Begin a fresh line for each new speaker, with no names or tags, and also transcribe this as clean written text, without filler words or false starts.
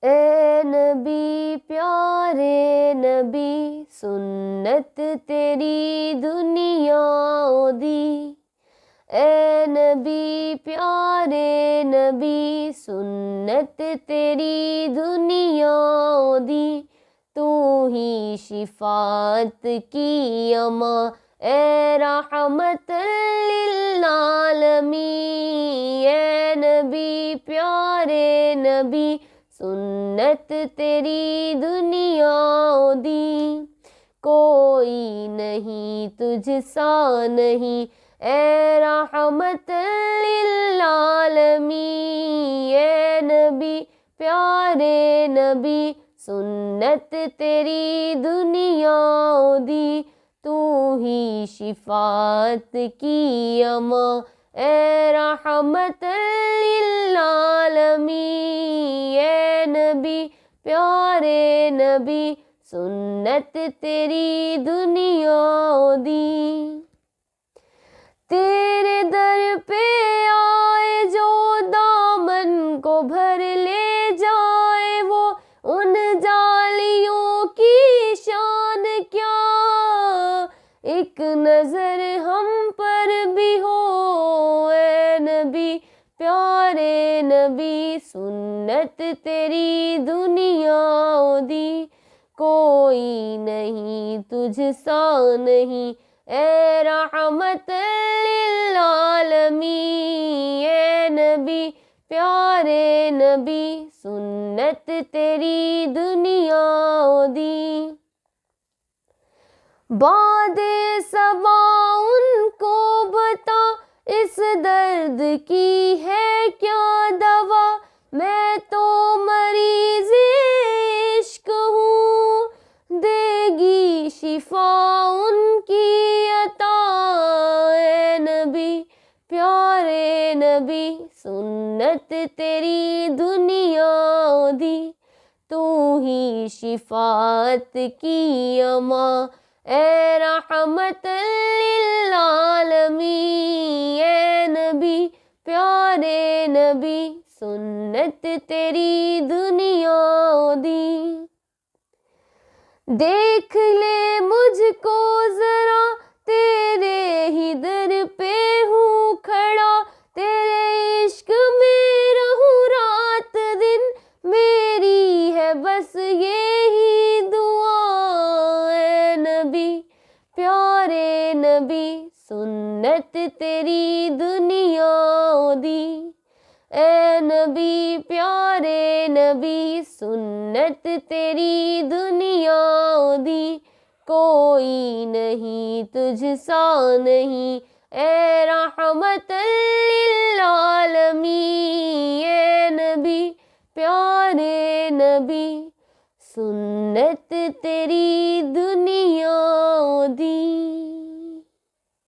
اے نبی پیارے نبی سنت تیری دنیا دی، اے نبی پیارے نبی سنت تیری دنیا دی، تو ہی شفاعت کی اماں اے رحمت للعالمین، اے نبی پیارے نبی سنت تیری دنیا دی، کوئی نہیں تجھ سا نہیں اے رحمت للعالمین، اے نبی پیارے نبی سنت تیری دنیا دی، تو ہی شفاعت کی اماں اے رحمت للعالمین، اے نبی پیارے نبی سنت تیری دنیا دی، تیرے در پہ آئے جو دامن کو بھر لے جائے، وہ ان جالیوں کی شان کیا، ایک نظر ہم پر بھی ہو اے نبی پیارے نبی سنت تیری دنیا دی، کوئی نہیں تجھ سا نہیں اے رحمت للعالمین، اے نبی پیارے نبی سنت تیری دنیا دی، باد صبا ان کو بتا اس درد کی ہے کیا دوا، میں تو مریض عشق ہوں دے گی شفا ان کی عطا، اے نبی پیارے نبی سنت تیری دنیا دی، تو ہی شفاعت کی اماں اے رحمت للعالمین، اے نبی پیارے نبی سنت تیری دنیا دی، دیکھ لے مجھ کو ذرا تیرے ہی در پہ ہوں کھڑا، تیرے عشق میں رہوں رات دن، میری ہے بس یہی دعا، اے نبی پیارے نبی سنت تیری دنیا دی، اے نبی پیارے نبی سنت تیری دنیا دی، کوئی نہیں تجھ سا نہیں اے رحمت للعالمین، اے نبی پیارے نبی سنت تیری دنیا دی۔